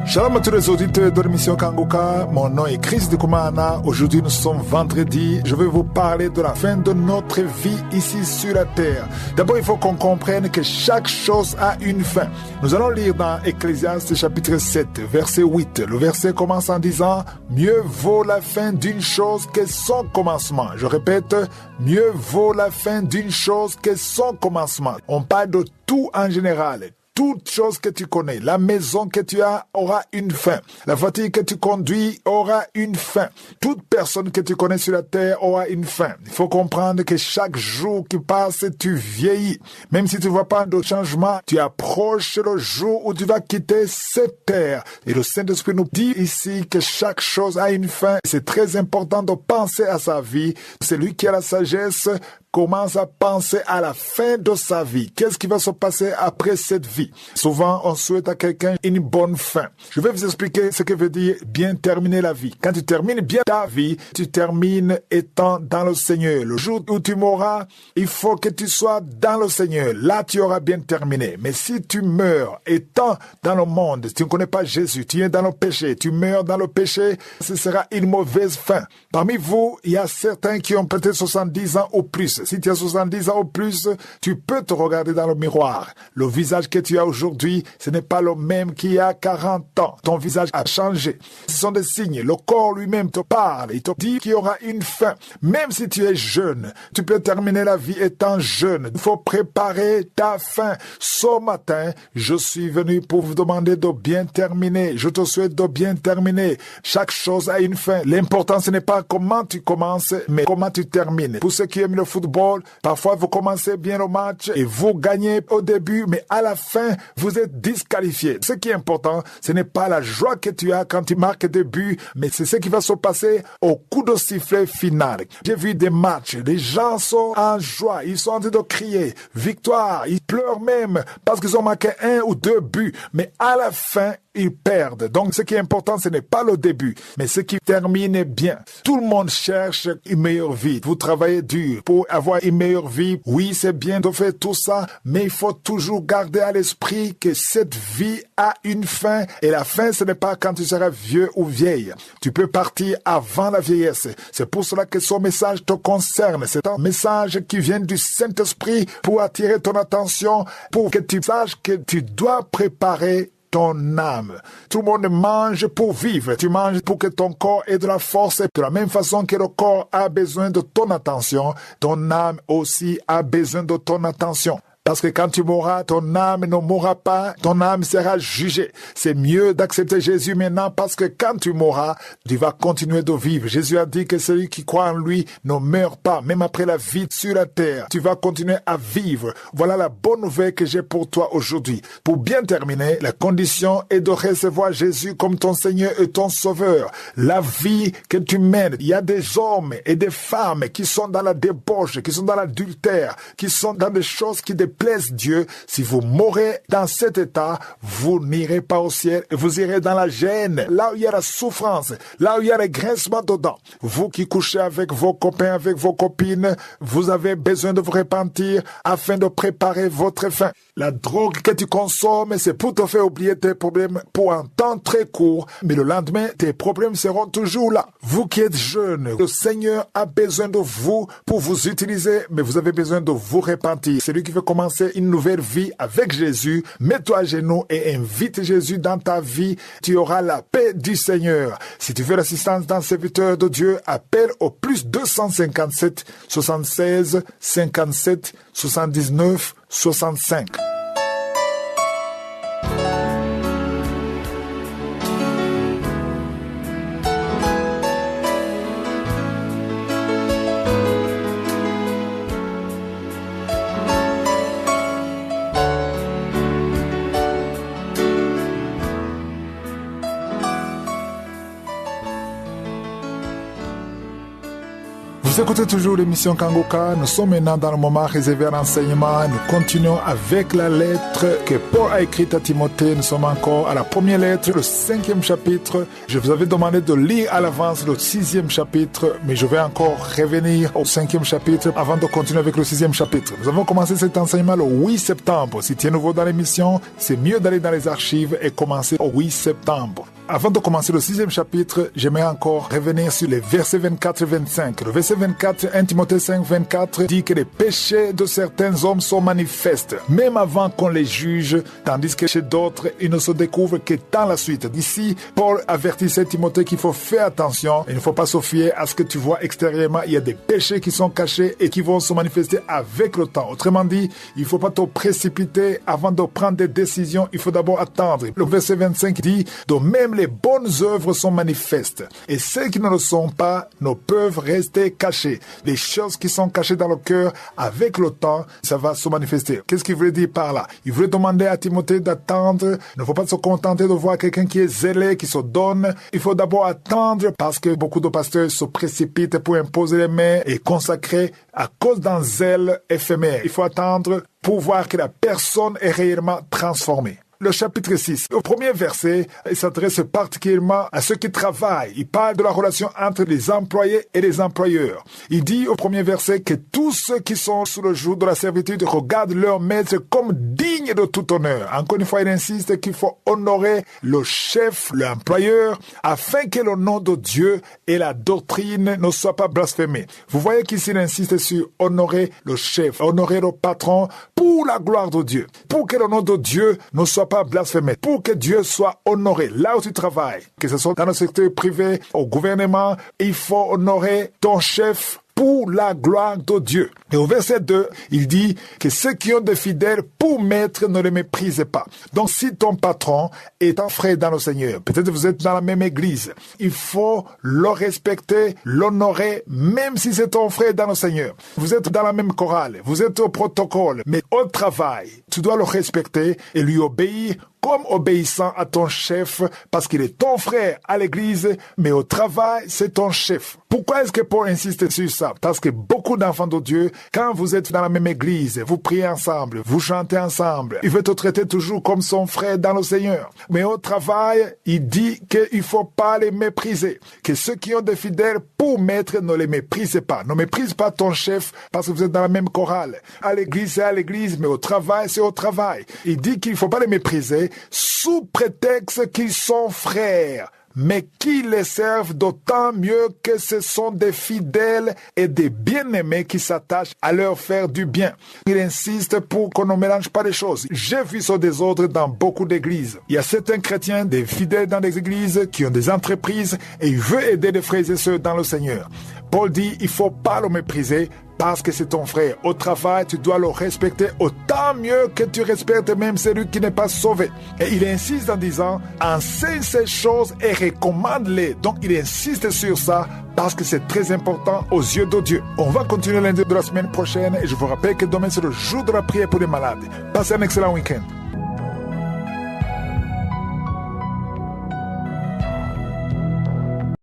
Shalom à tous les auditeurs de l'émission Kanguka, mon nom est Chris Dukumana. Aujourd'hui nous sommes vendredi, je vais vous parler de la fin de notre vie ici sur la terre. D'abord il faut qu'on comprenne que chaque chose a une fin. Nous allons lire dans Ecclésiaste chapitre 7 verset 8. Le verset commence en disant « Mieux vaut la fin d'une chose que son commencement ». Je répète, mieux vaut la fin d'une chose que son commencement. On parle de tout en général. Toute chose que tu connais, la maison que tu as aura une fin. La voiture que tu conduis aura une fin. Toute personne que tu connais sur la terre aura une fin. Il faut comprendre que chaque jour qui passe, tu vieillis. Même si tu ne vois pas de changement, tu approches le jour où tu vas quitter cette terre. Et le Saint-Esprit nous dit ici que chaque chose a une fin. C'est très important de penser à sa vie. C'est lui qui a la sagesse. Commence à penser à la fin de sa vie. Qu'est-ce qui va se passer après cette vie? Souvent, on souhaite à quelqu'un une bonne fin. Je vais vous expliquer ce que veut dire bien terminer la vie. Quand tu termines bien ta vie, tu termines étant dans le Seigneur. Le jour où tu mourras, il faut que tu sois dans le Seigneur. Là, tu auras bien terminé. Mais si tu meurs étant dans le monde, tu ne connais pas Jésus, tu es dans le péché, tu meurs dans le péché, ce sera une mauvaise fin. Parmi vous, il y a certains qui ont peut-être 70 ans ou plus. Si tu as 70 ans ou plus, tu peux te regarder dans le miroir. Le visage que tu as aujourd'hui, ce n'est pas le même qu'il y a 40 ans. Ton visage a changé. Ce sont des signes. Le corps lui-même te parle. Il te dit qu'il y aura une fin. Même si tu es jeune, tu peux terminer la vie étant jeune. Il faut préparer ta fin. Ce matin, je suis venu pour vous demander de bien terminer. Je te souhaite de bien terminer. Chaque chose a une fin. L'important, ce n'est pas comment tu commences, mais comment tu termines. Pour ceux qui aiment le football, parfois vous commencez bien le match et vous gagnez au début, mais à la fin, vous êtes disqualifié. Ce qui est important, ce n'est pas la joie que tu as quand tu marques des buts, mais c'est ce qui va se passer au coup de sifflet final. J'ai vu des matchs, les gens sont en joie, ils sont en train de crier victoire, ils pleurent même parce qu'ils ont marqué 1 ou 2 buts, mais à la fin, ils perdent. Donc, ce qui est important, ce n'est pas le début, mais ce qui termine bien. Tout le monde cherche une meilleure vie. Vous travaillez dur pour avoir une meilleure vie. Oui, c'est bien de faire tout ça, mais il faut toujours garder à l'esprit que cette vie a une fin. Et la fin, ce n'est pas quand tu seras vieux ou vieille. Tu peux partir avant la vieillesse. C'est pour cela que ce message te concerne. C'est un message qui vient du Saint-Esprit pour attirer ton attention, pour que tu saches que tu dois préparer ton âme. Tout le monde mange pour vivre. Tu manges pour que ton corps ait de la force. De la même façon que le corps a besoin de ton attention, ton âme aussi a besoin de ton attention. Parce que quand tu mourras, ton âme ne mourra pas, ton âme sera jugée. C'est mieux d'accepter Jésus maintenant parce que quand tu mourras, tu vas continuer de vivre. Jésus a dit que celui qui croit en lui ne meurt pas, même après la vie sur la terre. Tu vas continuer à vivre. Voilà la bonne nouvelle que j'ai pour toi aujourd'hui. Pour bien terminer, la condition est de recevoir Jésus comme ton Seigneur et ton Sauveur. La vie que tu mènes, il y a des hommes et des femmes qui sont dans la débauche, qui sont dans l'adultère, qui sont dans des choses qui déplaisent Dieu. Si vous mourrez dans cet état, vous n'irez pas au ciel et vous irez dans la gêne, là où il y a la souffrance, là où il y a les grincements dedans. Vous qui couchez avec vos copains, avec vos copines, vous avez besoin de vous repentir afin de préparer votre fin. La drogue que tu consommes, c'est pour te faire oublier tes problèmes pour un temps très court, mais le lendemain, tes problèmes seront toujours là. Vous qui êtes jeunes, le Seigneur a besoin de vous pour vous utiliser, mais vous avez besoin de vous repentir. C'est lui qui veut commencer une nouvelle vie avec Jésus. Mets-toi à genoux et invite Jésus dans ta vie. Tu auras la paix du Seigneur. Si tu veux l'assistance d'un serviteur de Dieu, appelle au plus 257 76 57 79 65. Vous écoutez toujours l'émission Kangoka. Nous sommes maintenant dans le moment réservé à l'enseignement. Nous continuons avec la lettre que Paul a écrite à Timothée. Nous sommes encore à la première lettre, le 5e chapitre. Je vous avais demandé de lire à l'avance le 6e chapitre, mais je vais encore revenir au 5e chapitre avant de continuer avec le 6e chapitre. Nous avons commencé cet enseignement le 8 septembre. Si tu es nouveau dans l'émission, c'est mieux d'aller dans les archives et commencer au 8 septembre. Avant de commencer le 6e chapitre, j'aimerais encore revenir sur les versets 24 et 25. Le verset 24, 1 Timothée 5, 24, dit que les péchés de certains hommes sont manifestes, même avant qu'on les juge, tandis que chez d'autres, ils ne se découvrent que dans la suite. D'ici, Paul avertissait Timothée qu'il faut faire attention. Il ne faut pas se fier à ce que tu vois extérieurement. Il y a des péchés qui sont cachés et qui vont se manifester avec le temps. Autrement dit, il ne faut pas te précipiter avant de prendre des décisions. Il faut d'abord attendre. Le verset 25 dit, donc même les bonnes œuvres sont manifestes, et ceux qui ne le sont pas ne peuvent rester cachés. Les choses qui sont cachées dans le cœur, avec le temps, ça va se manifester. Qu'est-ce qu'il voulait dire par là? Il voulait demander à Timothée d'attendre. Il ne faut pas se contenter de voir quelqu'un qui est zélé, qui se donne. Il faut d'abord attendre, parce que beaucoup de pasteurs se précipitent pour imposer les mains et consacrer à cause d'un zèle éphémère. Il faut attendre pour voir que la personne est réellement transformée. Le chapitre 6, le premier verset, il s'adresse particulièrement à ceux qui travaillent. Il parle de la relation entre les employés et les employeurs. Il dit au premier verset que tous ceux qui sont sous le joug de la servitude regardent leur maître comme digne de tout honneur. Encore une fois, il insiste qu'il faut honorer le chef, l'employeur, afin que le nom de Dieu et la doctrine ne soient pas blasphémés. Vous voyez qu'ici, il insiste sur honorer le chef, honorer le patron pour la gloire de Dieu, pour que le nom de Dieu ne soit pas blasphémé, pour que Dieu soit honoré là où tu travailles, que ce soit dans le secteur privé, au gouvernement. Il faut honorer ton chef pour la gloire de Dieu. Et au verset 2, il dit que ceux qui ont des fidèles pour maître ne les méprisez pas. Donc si ton patron est un frère dans le Seigneur, peut-être vous êtes dans la même église, il faut le respecter, l'honorer, même si c'est ton frère dans le Seigneur. Vous êtes dans la même chorale, vous êtes au protocole, mais au travail, tu dois le respecter et lui obéir comme obéissant à ton chef, parce qu'il est ton frère à l'église, mais au travail, c'est ton chef. Pourquoi est-ce que Paul insiste sur ça? Parce que beaucoup d'enfants de Dieu, quand vous êtes dans la même église, vous priez ensemble, vous chantez ensemble, il veut te traiter toujours comme son frère dans le Seigneur. Mais au travail, il dit qu'il ne faut pas les mépriser, que ceux qui ont des fidèles pour maître ne les méprisez pas. Ne méprise pas ton chef parce que vous êtes dans la même chorale. À l'église, c'est à l'église, mais au travail, c'est au travail. Il dit qu'il ne faut pas les mépriser sous prétexte qu'ils sont frères, mais qui les servent d'autant mieux que ce sont des fidèles et des bien-aimés qui s'attachent à leur faire du bien. Il insiste pour qu'on ne mélange pas les choses. J'ai vu ce désordre dans beaucoup d'églises. Il y a certains chrétiens, des fidèles dans les églises, qui ont des entreprises et ils veulent aider les frères et sœurs dans le Seigneur. Paul dit, il ne faut pas le mépriser, parce que c'est ton frère. Au travail, tu dois le respecter autant mieux que tu respectes même celui qui n'est pas sauvé. Et il insiste en disant, enseigne ces choses et recommande-les. Donc il insiste sur ça parce que c'est très important aux yeux de Dieu. On va continuer lundi de la semaine prochaine et je vous rappelle que demain c'est le jour de la prière pour les malades. Passez un excellent week-end.